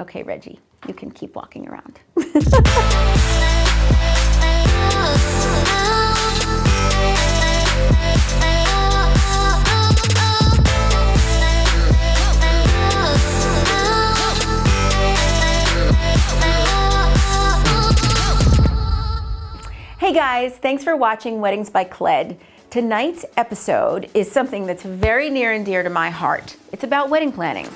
Okay, Reggie, you can keep walking around. Hey guys, thanks for watching Weddings by Cled. Tonight's episode is something that's very near and dear to my heart. It's about wedding planning.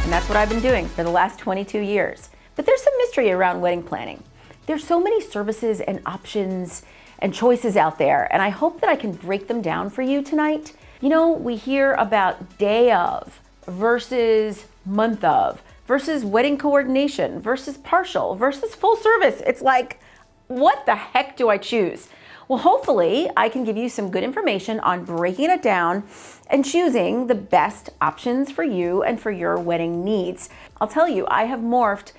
And that's what I've been doing for the last 22 years. But there's some mystery around wedding planning. There's so many services and options and choices out there, and I hope that I can break them down for you tonight. You know, we hear about day of versus month of versus wedding coordination versus partial versus full service. It's like, what the heck do I choose? Well, hopefully I can give you some good information on breaking it down and choosing the best options for you and for your wedding needs. I'll tell you, I have morphed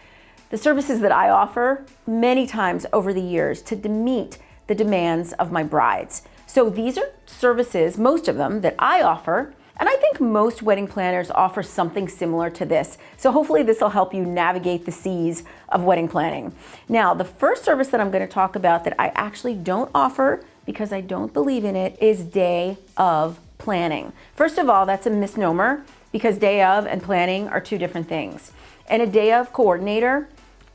the services that I offer many times over the years to meet the demands of my brides. So these are services, most of them, that I offer, and I think most wedding planners offer something similar to this. So hopefully this will help you navigate the seas of wedding planning. Now, the first service that I'm going to talk about that I actually don't offer because I don't believe in it is day of planning. First of all, that's a misnomer because day of and planning are two different things. And a day of coordinator,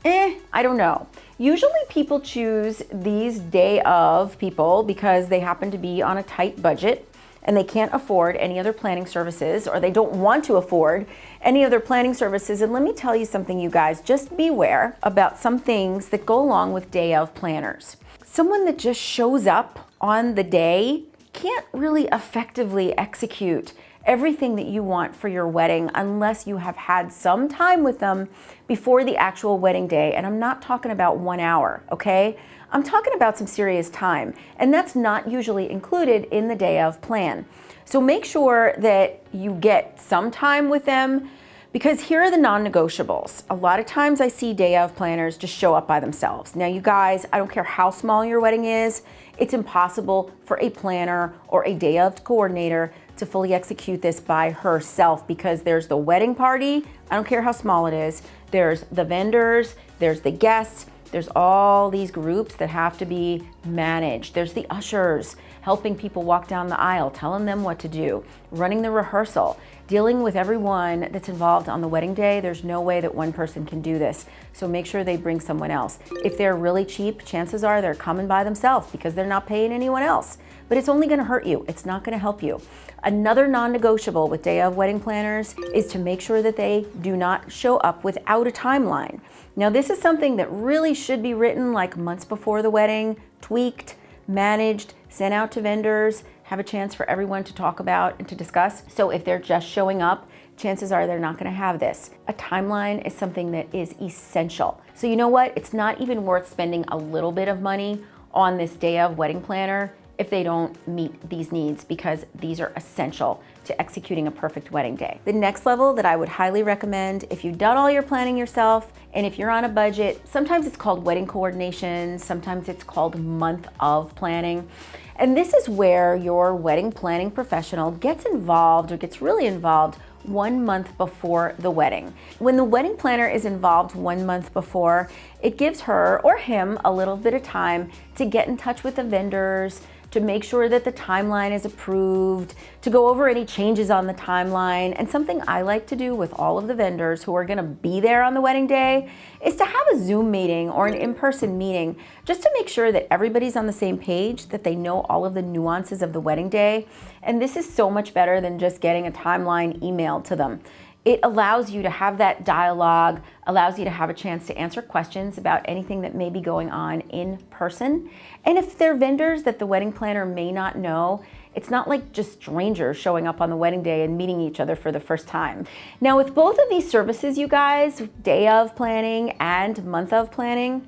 I don't know. Usually people choose these day of people because they happen to be on a tight budget and they can't afford any other planning services, or they don't want to afford any other planning services. And let me tell you something, you guys, just beware about some things that go along with day of planners. Someone that just shows up on the day can't really effectively execute everything that you want for your wedding unless you have had some time with them before the actual wedding day. And I'm not talking about 1 hour, okay? I'm talking about some serious time, and that's not usually included in the day of plan. So make sure that you get some time with them, because here are the non-negotiables. A lot of times I see day of planners just show up by themselves. Now you guys, I don't care how small your wedding is, it's impossible for a planner or a day of coordinator to fully execute this by herself, because there's the wedding party, I don't care how small it is, there's the vendors, there's the guests, there's all these groups that have to be managed. There's the ushers, helping people walk down the aisle, telling them what to do, running the rehearsal, dealing with everyone that's involved on the wedding day. There's no way that one person can do this. So make sure they bring someone else. If they're really cheap, chances are they're coming by themselves because they're not paying anyone else. But it's only gonna hurt you. It's not gonna help you. Another non-negotiable with day of wedding planners is to make sure that they do not show up without a timeline. Now, this is something that really should be written like months before the wedding, tweaked, managed, sent out to vendors, have a chance for everyone to talk about and to discuss. So if they're just showing up, chances are they're not gonna have this. A timeline is something that is essential. So you know what? It's not even worth spending a little bit of money on this day of wedding planner if they don't meet these needs, because these are essential to executing a perfect wedding day. The next level that I would highly recommend, if you've done all your planning yourself and if you're on a budget, sometimes it's called wedding coordination, sometimes it's called month of planning. And this is where your wedding planning professional gets involved or gets really involved 1 month before the wedding. When the wedding planner is involved 1 month before, it gives her or him a little bit of time to get in touch with the vendors, to make sure that the timeline is approved, to go over any changes on the timeline. And something I like to do with all of the vendors who are gonna be there on the wedding day is to have a Zoom meeting or an in-person meeting just to make sure that everybody's on the same page, that they know all of the nuances of the wedding day. And this is so much better than just getting a timeline emailed to them. It allows you to have that dialogue, allows you to have a chance to answer questions about anything that may be going on in person. And if they're vendors that the wedding planner may not know, it's not like just strangers showing up on the wedding day and meeting each other for the first time. Now, with both of these services, you guys, day of planning and month of planning,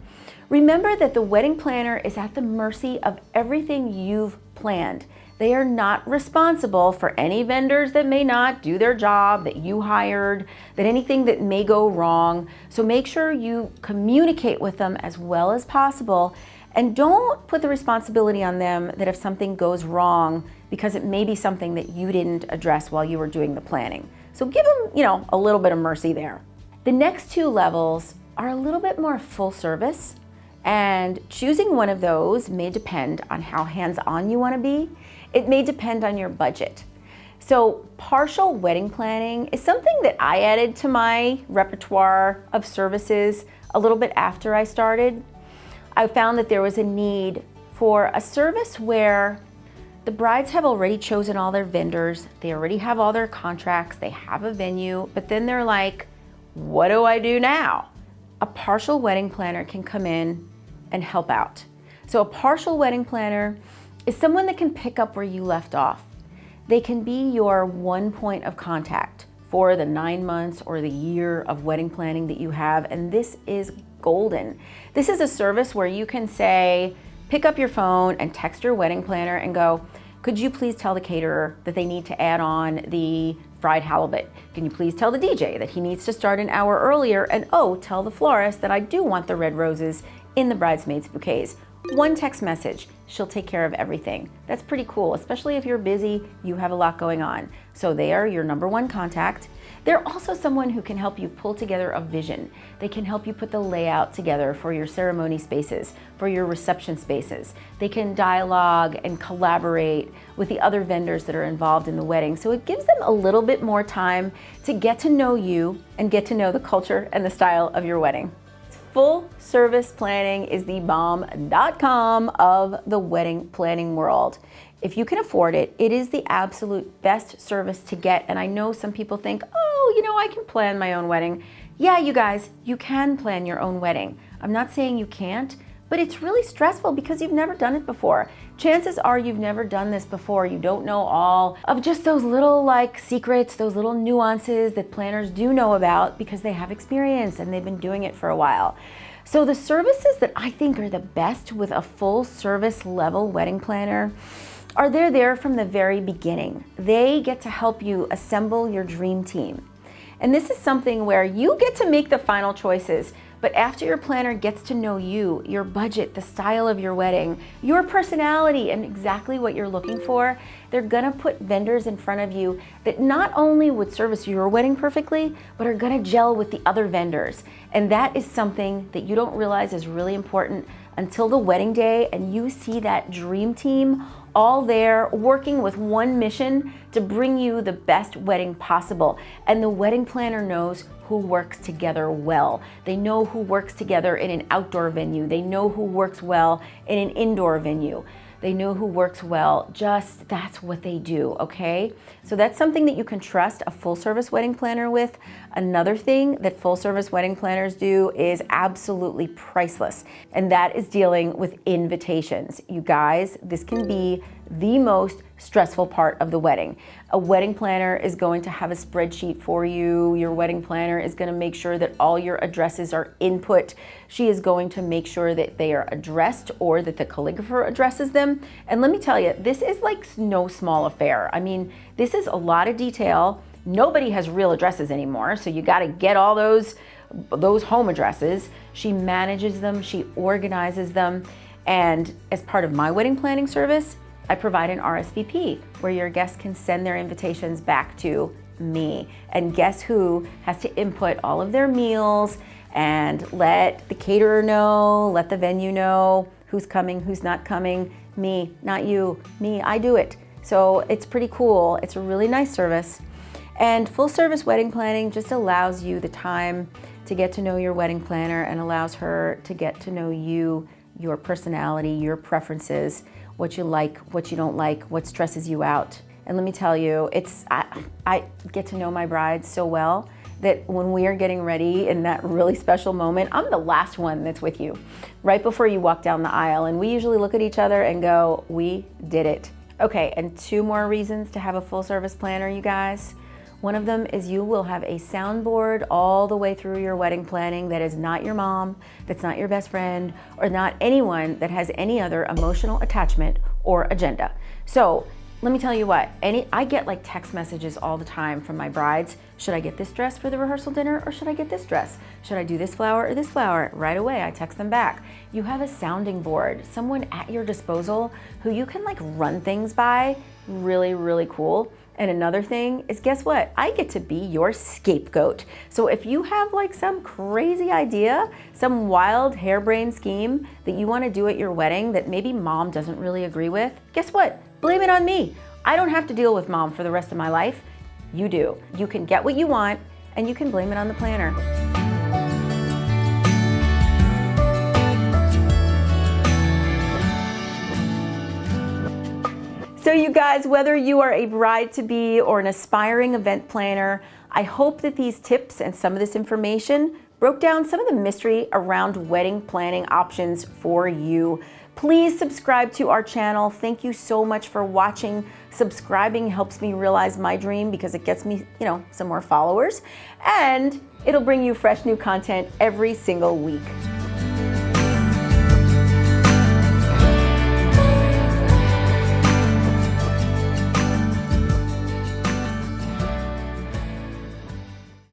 remember that the wedding planner is at the mercy of everything you've planned. They are not responsible for any vendors that may not do their job, that you hired, that anything that may go wrong. So make sure you communicate with them as well as possible And don't put the responsibility on them that if something goes wrong, because it may be something that you didn't address while you were doing the planning. So give them, a little bit of mercy there. The next two levels are a little bit more full service, and choosing one of those may depend on how hands-on you want to be. It may depend on your budget. So partial wedding planning is something that I added to my repertoire of services a little bit after I started. I found that there was a need for a service where the brides have already chosen all their vendors, they already have all their contracts, they have a venue, but then they're like, what do I do now? A partial wedding planner can come in and help out. So a partial wedding planner is someone that can pick up where you left off. They can be your one point of contact for the 9 months or the year of wedding planning that you have, and this is golden. This is a service where you can say, pick up your phone and text your wedding planner and go, could you please tell the caterer that they need to add on the fried halibut? Can you please tell the DJ that he needs to start an hour earlier? And tell the florist that I do want the red roses in the bridesmaids' bouquets. One text message, she'll take care of everything. That's pretty cool, especially if you're busy, you have a lot going on. So they are your number one contact. They're also someone who can help you pull together a vision. They can help you put the layout together for your ceremony spaces, for your reception spaces. They can dialogue and collaborate with the other vendors that are involved in the wedding. So it gives them a little bit more time to get to know you and get to know the culture and the style of your wedding. Full service planning is the bomb.com of the wedding planning world. If you can afford it, it is the absolute best service to get. And I know some people think, I can plan my own wedding. Yeah, you guys, you can plan your own wedding. I'm not saying you can't, but it's really stressful because you've never done it before. Chances are you've never done this before. You don't know all of just those little secrets, those little nuances that planners do know about because they have experience and they've been doing it for a while. So the services that I think are the best with a full service level wedding planner are they're there from the very beginning. They get to help you assemble your dream team. And this is something where you get to make the final choices, but after your planner gets to know you, your budget, the style of your wedding, your personality, and exactly what you're looking for, they're gonna put vendors in front of you that not only would service your wedding perfectly, but are gonna gel with the other vendors. And that is something that you don't realize is really important until the wedding day, and you see that dream team all there working with one mission to bring you the best wedding possible. And the wedding planner knows who works together well. They know who works together in an outdoor venue. They know who works well in an indoor venue. They know who works well. Just that's what they do, okay? So that's something that you can trust a full service wedding planner with. Another thing that full service wedding planners do is absolutely priceless, and that is dealing with invitations. You guys, this can be the most stressful part of the wedding. A wedding planner is going to have a spreadsheet for you. Your wedding planner is going to make sure that all your addresses are input. She is going to make sure that they are addressed or that the calligrapher addresses them. And let me tell you, this is no small affair. I mean, this is a lot of detail. Nobody has real addresses anymore, so you got to get all those home addresses. She manages them, she organizes them, and as part of my wedding planning service, I provide an RSVP where your guests can send their invitations back to me. And guess who has to input all of their meals and let the caterer know, let the venue know who's coming, who's not coming. Me, not you. Me, I do it. So it's pretty cool. It's a really nice service. And full service wedding planning just allows you the time to get to know your wedding planner and allows her to get to know you, your personality, your preferences, what you like, what you don't like, what stresses you out. And let me tell you, I get to know my brides so well that when we are getting ready in that really special moment, I'm the last one that's with you, right before you walk down the aisle. And we usually look at each other and go, we did it. Okay, and 2 more reasons to have a full service planner, you guys. One of them is you will have a soundboard all the way through your wedding planning that is not your mom, that's not your best friend, or not anyone that has any other emotional attachment or agenda. So let me tell you what, I get like text messages all the time from my brides. Should I get this dress for the rehearsal dinner or should I get this dress? Should I do this flower or this flower? Right away, I text them back. You have a sounding board, someone at your disposal who you can like run things by. Really, really cool. And another thing is, guess what? I get to be your scapegoat. So if you have like some crazy idea, some wild harebrained scheme that you want to do at your wedding that maybe mom doesn't really agree with, guess what? Blame it on me. I don't have to deal with mom for the rest of my life. You do. You can get what you want and you can blame it on the planner. So you guys, whether you are a bride-to-be or an aspiring event planner, I hope that these tips and some of this information broke down some of the mystery around wedding planning options for you. Please subscribe to our channel. Thank you so much for watching. Subscribing helps me realize my dream because it gets me, some more followers, and it'll bring you fresh new content every single week.